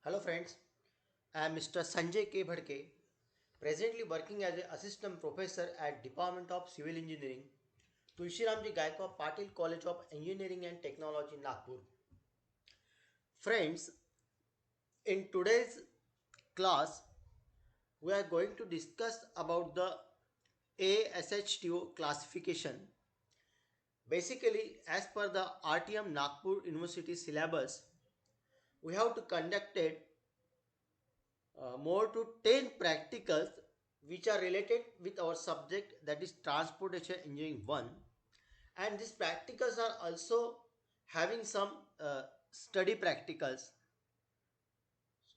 Hello friends, I am Mr. Sanjay K. Bhadke, presently working as an assistant professor at Department of Civil Engineering, Tulsiramji Gaikwad Patil College of Engineering and Technology, Nagpur. Friends, in today's class, we are going to discuss about the ASHTO classification. Basically, as per the RTM Nagpur University syllabus, we have to conduct it more to 10 practicals which are related with our subject, that is transportation engineering 1, and these practicals are also having some study practicals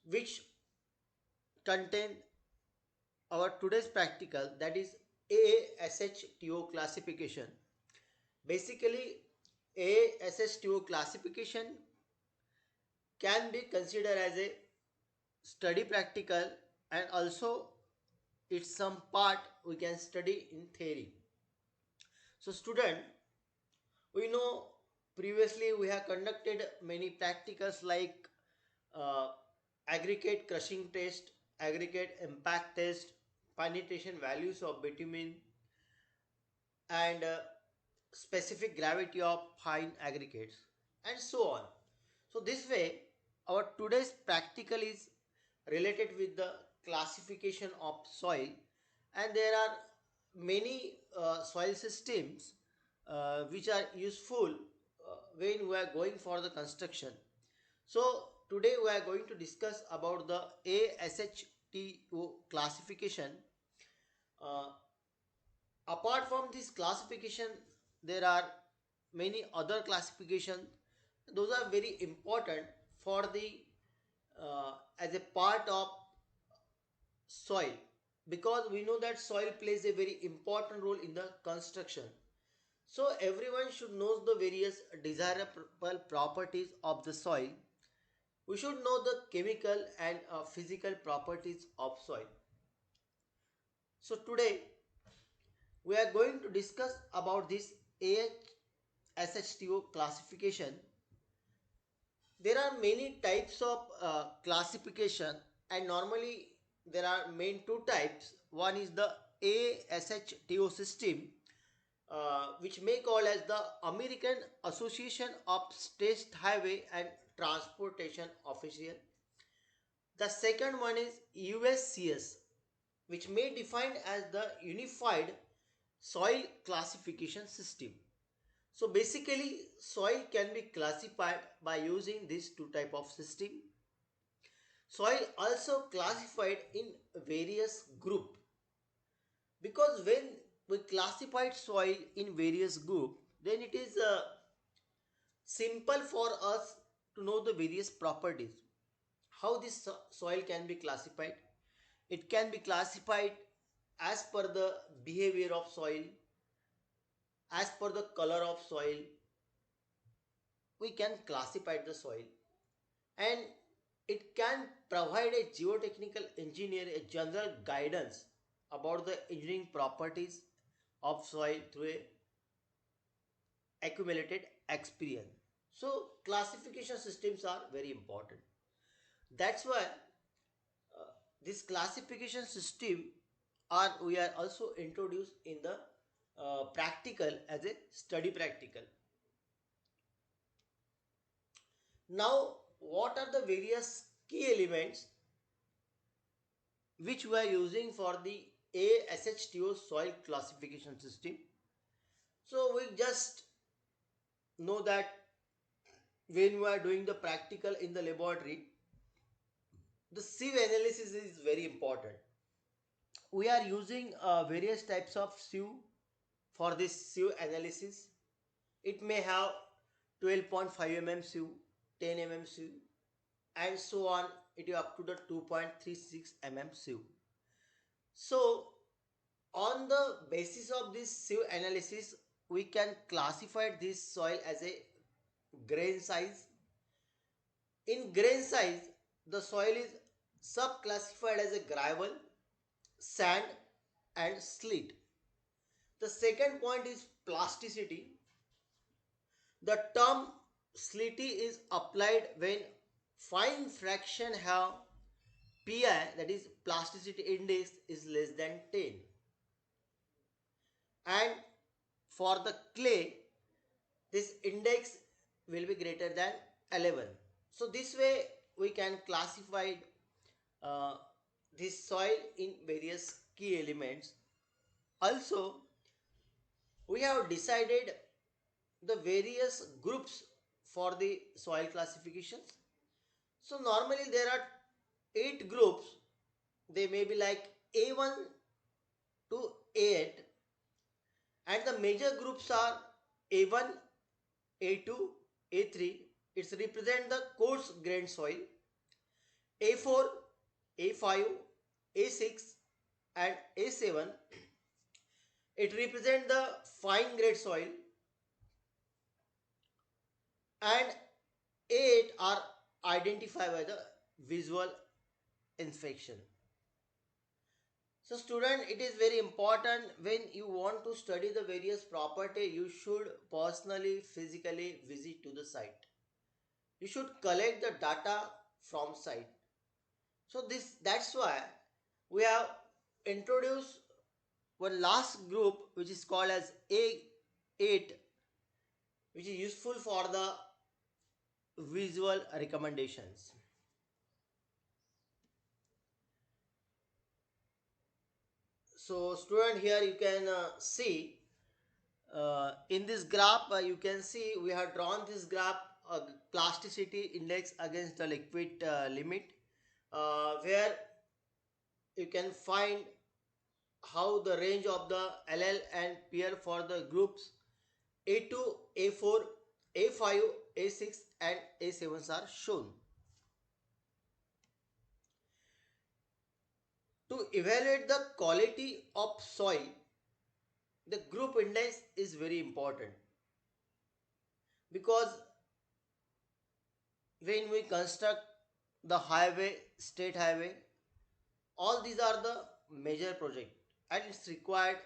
which contain our today's practical, that is ASHTO classification. Basically, ASHTO classification can be considered as a study practical, and also it's some part we can study in theory. So student, we know previously we have conducted many practicals like uh, aggregate crushing test, aggregate impact test, penetration values of bitumen, and specific gravity of fine aggregates, and so on. So this way our today's practical is related with the classification of soil, and there are many soil systems which are useful when we are going for the construction. So today we are going to discuss about the ASHTO classification. uh, Apart from this classification, there are many other classifications. Those are very important for the as a part of soil, because we know that soil plays a very important role in the construction. So everyone should know the various desirable properties of the soil. We should know the chemical and physical properties of soil. So today we are going to discuss about this AHSHTO classification. There are many types of classification, and normally there are main two types. One is the ASHTO system, which may call as the American Association of State Highway and Transportation Official. The second one is USCS, which may defined as the Unified Soil Classification System. So basically soil can be classified by using these two type of system. Soil also classified in various group, because when we classified soil in various group, then it is simple for us to know the various properties. How this soil can be classified? It can be classified as per the behavior of soil, as per the color of soil. We can classify the soil, and it can provide a geotechnical engineer a general guidance about the engineering properties of soil through a accumulated experience. So classification systems are very important. That's why this classification system are we are also introduced in the practical as a study practical. Now what are the various key elements which we are using for the ASHTO soil classification system? So we just know that when we are doing the practical in the laboratory, the sieve analysis is very important. We are using various types of sieve for this sieve analysis. It may have 12.5 mm sieve, 10 mm sieve, and so on. It is up to the 2.36 mm sieve. So on the basis of this sieve analysis, we can classify this soil as a grain size. In grain size, the soil is subclassified as a gravel, sand, and slate. The second point is plasticity. The term slaty is applied when fine fraction have Pi, that is plasticity index, is less than 10, and for the clay this index will be greater than 11. So this way we can classify uh, this soil in various key elements. Also, we have decided the various groups for the soil classifications. So normally there are 8 groups. They may be like A1 to A8, and the major groups are A1, A2, A3. It's represent the coarse grained soil. A4, A5, A6 and A7, it represent the fine grade soil, and A8 are identified by the visual inspection. So student, it is very important when you want to study the various property, you should personally, physically visit to the site. You should collect the data from site. So that's why we have introduced one last group which is called as A8, which is useful for the visual recommendations. So student, here you can see in this graph, you can see we have drawn this graph, plasticity index against the liquid limit, where you can find how the range of the LL and PL for the groups A2, A4, A5, A6 and A7 are shown. To evaluate the quality of soil, the group index is very important, because when we construct the highway, state highway, all these are the major project and it's required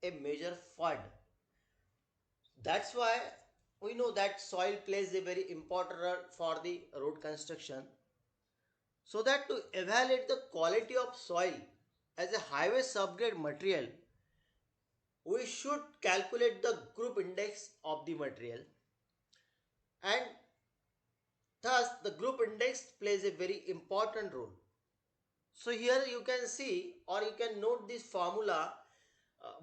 a major fund. That's why we know that soil plays a very important role for the road construction. So that to evaluate the quality of soil as a highway subgrade material, we should calculate the group index of the material, and thus the group index plays a very important role. So here you can see, or you can note this formula.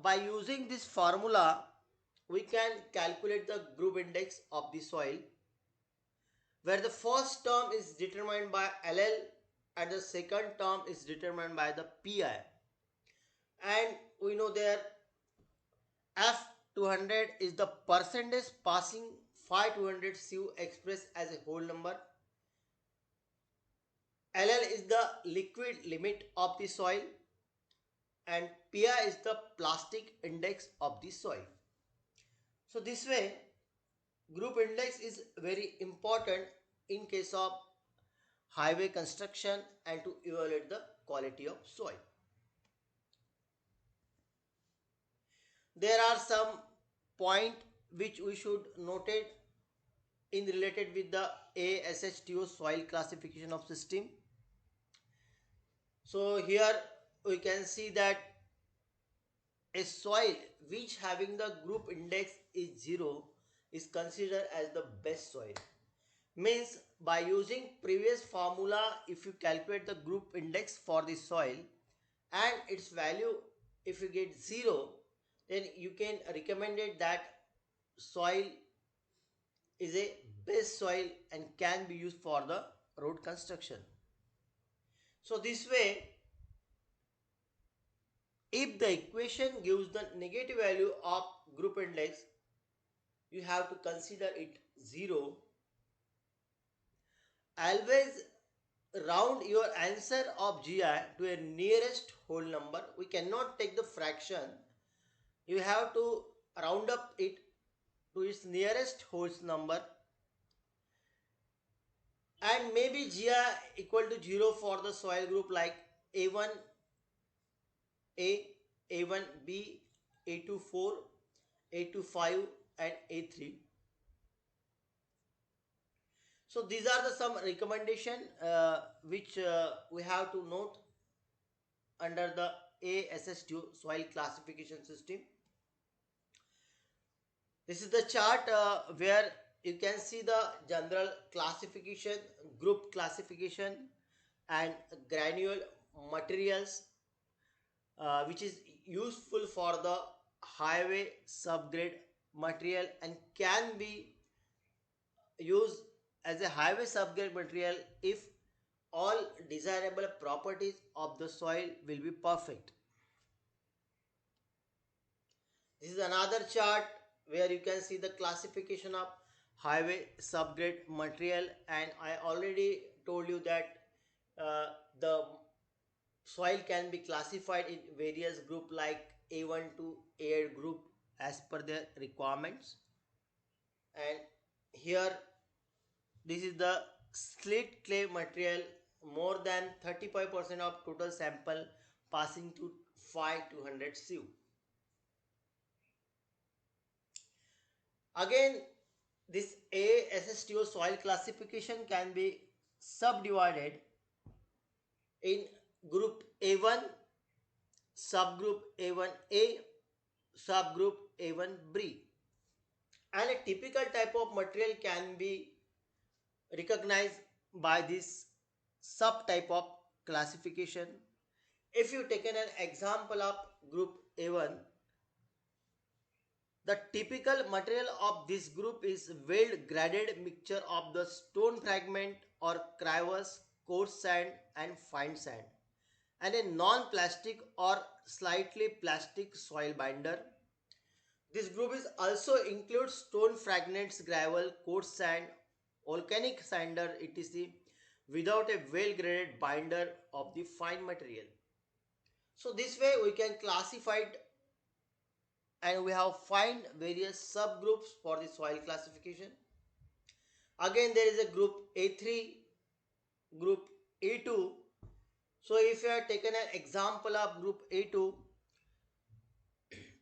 By using this formula, we can calculate the group index of the soil, where the first term is determined by LL and the second term is determined by the PI. And we know there F200 is the percentage passing 5200 sieve expressed as a whole number. LL is the liquid limit of the soil, and Pi is the plastic index of the soil. So this way, group index is very important in case of highway construction and to evaluate the quality of soil. There are some point which we should noted in related with the ASHTO soil classification of system. So here we can see that a soil which having the group index is 0 is considered as the best soil. Means by using previous formula, if you calculate the group index for the soil and its value, if you get 0, then you can recommend it that soil is a best soil and can be used for the road construction. So this way, if the equation gives the negative value of group index, you have to consider it 0. Always round your answer of GI to a nearest whole number. We cannot take the fraction. You have to round up it to its nearest whole number, and maybe GI equal to 0 for the soil group like A1A, A1B, A24, A25 and A3. So these are the some recommendation which we have to note under the ASS2 soil classification system. This is the chart where you can see the general classification, group classification, and granule materials, which is useful for the highway subgrade material and can be used as a highway subgrade material if all desirable properties of the soil will be perfect. This is another chart where you can see the classification of highway subgrade material, and I already told you that the soil can be classified in various group like A1 to A8 group as per their requirements. And here this is the slate clay material, more than 35% of total sample passing to 5 to 100 sieve. Again, this ASSTO soil classification can be subdivided in group A1, subgroup A1A, subgroup A1B. And a typical type of material can be recognized by this subtype of classification. If you taken an example of group A1, the typical material of this group is well graded mixture of the stone fragment or crevice, coarse sand and fine sand, and a non-plastic or slightly plastic soil binder. This group is also includes stone fragments, gravel, coarse sand, volcanic cinder, etc. without a well-graded binder of the fine material. So this way we can classify it, and we have find various subgroups for the soil classification. Again, there is a group A3, group A2. So if you have taken an example of group A2,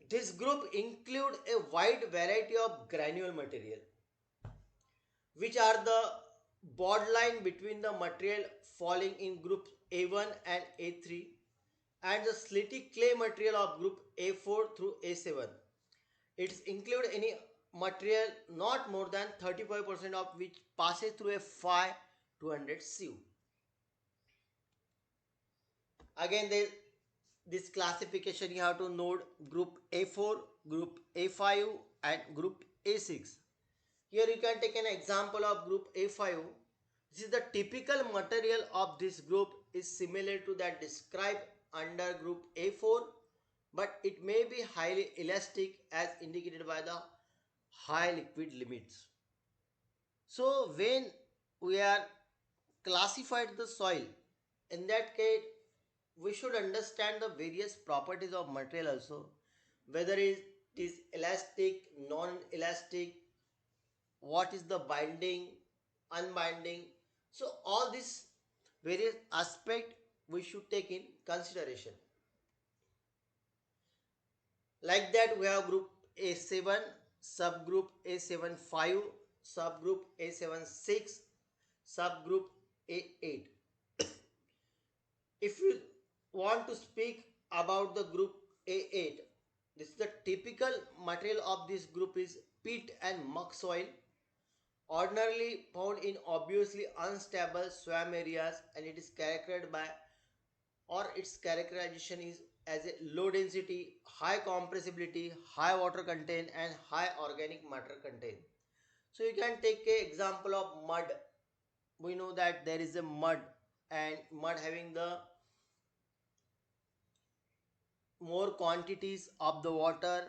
this group include a wide variety of granule material, which are the borderline between the material falling in group A1 and A3 and the slitty clay material of group A4 through A7. It's include any material not more than 35% of which passes through a 5 to 100 sieve. Again, this classification you have to note group A4, group A5 and group A6. Here you can take an example of group A5. This is the typical material of this group is similar to that described under group A4, but it may be highly elastic as indicated by the high liquid limits. So when we are classified the soil, in that case we should understand the various properties of material also, whether it is elastic, non-elastic, what is the binding, unbinding. So all these various aspect we should take in consideration. Like that, we have group A7, subgroup A75, subgroup A76, subgroup A8. If you want to speak about the group A8, this is the typical material of this group is peat and muck soil, ordinarily found in obviously unstable swamp areas, and it is characterized by, or its characterization is as a low density, high compressibility, high water content and high organic matter content. So you can take a example of mud. We know that there is a mud, and mud having the more quantities of the water,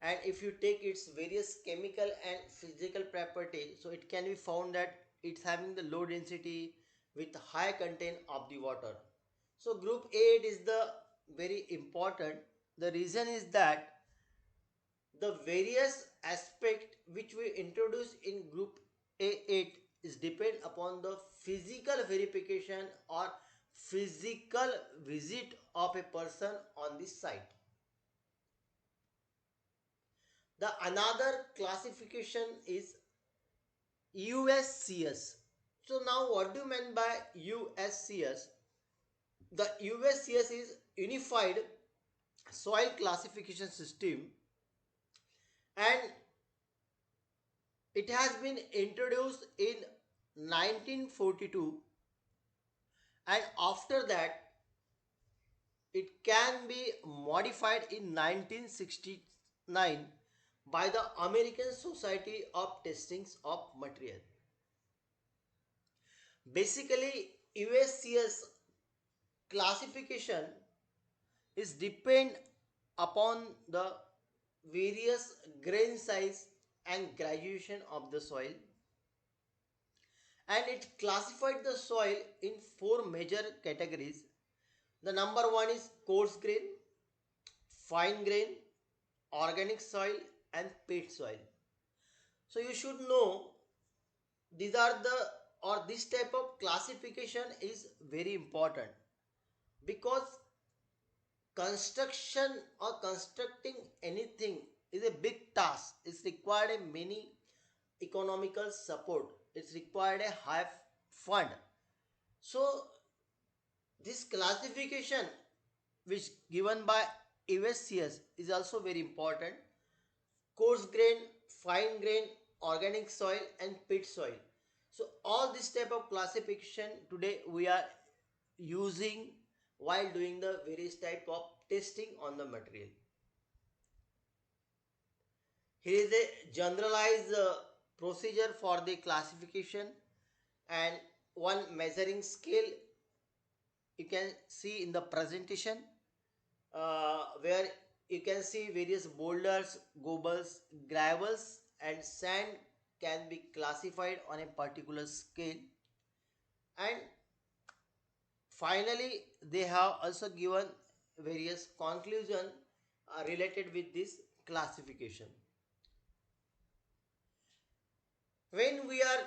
and if you take its various chemical and physical property, so it can be found that it's having the low density with high content of the water. So group 8 is the very important. The reason is that the various aspect which we introduce in group A8 is depend upon the physical verification or physical visit of a person on this site. The another classification is USCS. So now what do you mean by USCS? The USCS is Unified Soil Classification System, and it has been introduced in 1942, and after that it can be modified in 1969 by the American Society of Testings of Material. Basically, USCS classification is depend upon the various grain size and graduation of the soil, and it classified the soil in four major categories. The number one is coarse grain, fine grain, organic soil, and peat soil. So you should know these are the, or this type of classification is very important, because construction or constructing anything is a big task. It's required a many economical support. It's required a high fund. So this classification which given by USCS is also very important. Coarse grain, fine grain, organic soil, and pit soil. So all this type of classification today we are using while doing the various type of testing on the material. Here is a generalized procedure for the classification, and one measuring scale you can see in the presentation, where you can see various boulders, gobbles, gravels, and sand can be classified on a particular scale. And finally, they have also given various conclusion related with this classification. When we are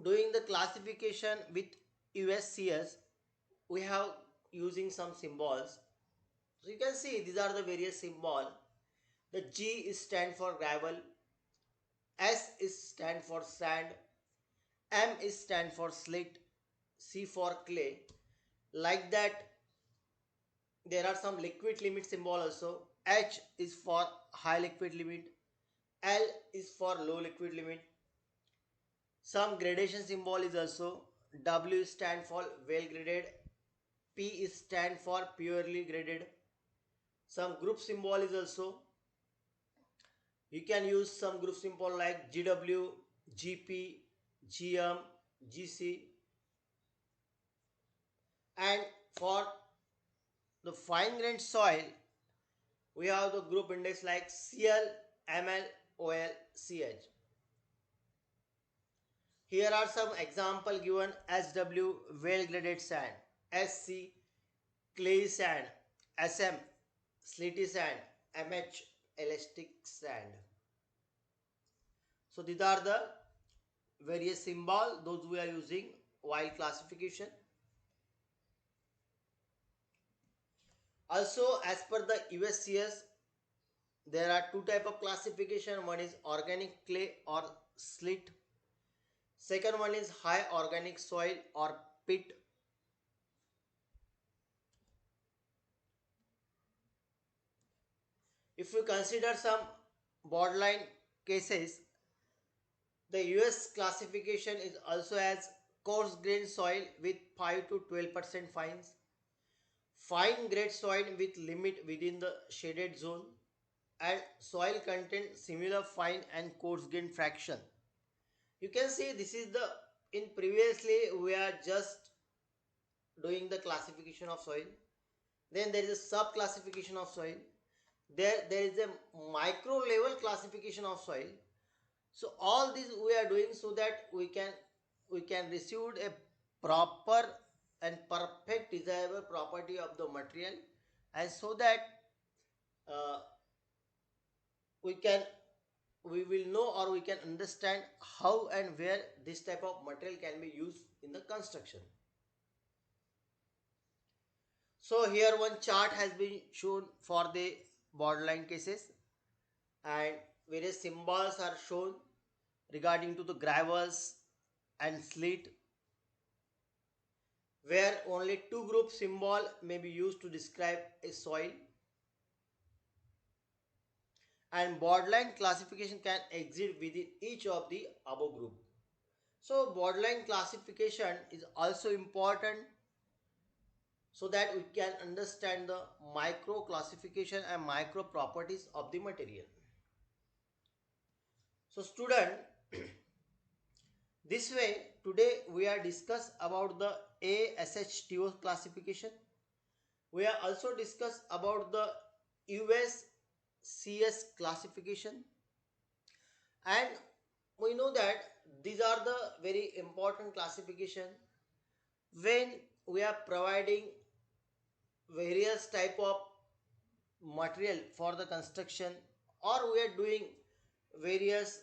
doing the classification with USCS, we have using some symbols. So you can see these are the various symbols. The G is stand for gravel, S is stand for sand, M is stand for slit, C for clay. Like that, there are some liquid limit symbol also. H is for high liquid limit, L is for low liquid limit. Some gradation symbol is also. W stand for well graded, P is stand for purely graded. Some group symbol is also. You can use some group symbol like GW, GP, GM, GC. And for the fine grained soil, we have the group index like Cl, Ml, Ol, Ch. Here are some example given: SW, well graded sand; SC, clay sand; SM, slitty sand; MH, elastic sand. So these are the various symbols those we are using while classification. Also, as per the USCS, there are two type of classification. One is organic clay or slit. Second one is high organic soil or pit. If you consider some borderline cases, the US classification is also as coarse grain soil with 5 to 12% fines, fine grade soil with limit within the shaded zone, and soil content similar fine and coarse grain fraction. You can see this is the, in previously we are just doing the classification of soil. Then there is a sub classification of soil. There is a micro level classification of soil. So all this we are doing so that we can receive a proper and perfect desirable property of the material, and so that uh, we can we will know or we can understand how and where this type of material can be used in the construction. So here one chart has been shown for the borderline cases, and various symbols are shown regarding to the gravels and slit. where only two group symbol may be used to describe a soil, and borderline classification can exist within each of the above group. So borderline classification is also important so that we can understand the micro classification and micro properties of the material. So student, this way today we are discuss about the ASHTO classification. We are also discuss about the USCS classification, and we know that these are the very important classification when we are providing various type of material for the construction, or we are doing various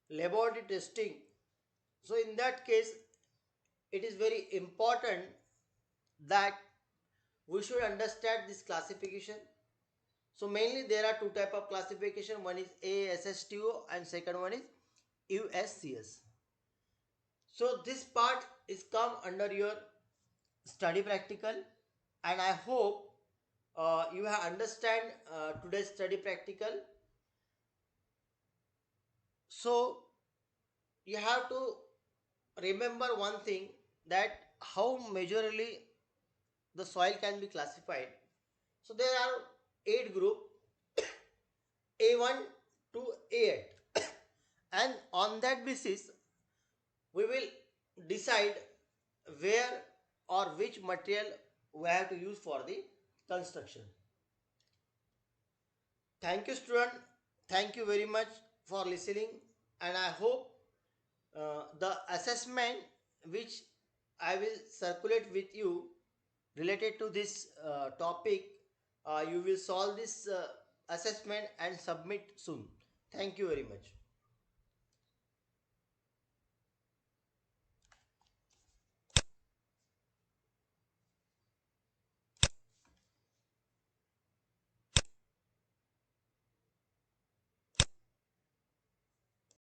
laboratory testing. So in that case it is very important that we should understand this classification. So mainly there are two type of classification, one is ASHTO and second one is USCS. So this part is come under your study practical, and I hope you have understand today's study practical. So you have to remember one thing, that how majorly the soil can be classified. So there are 8 group, A1 to A8, and on that basis we will decide where or which material we have to use for the construction. Thank you student, thank you very much for listening, and I hope the assessment which I will circulate with you related to this topic, you will solve this assessment and submit soon. Thank you very much.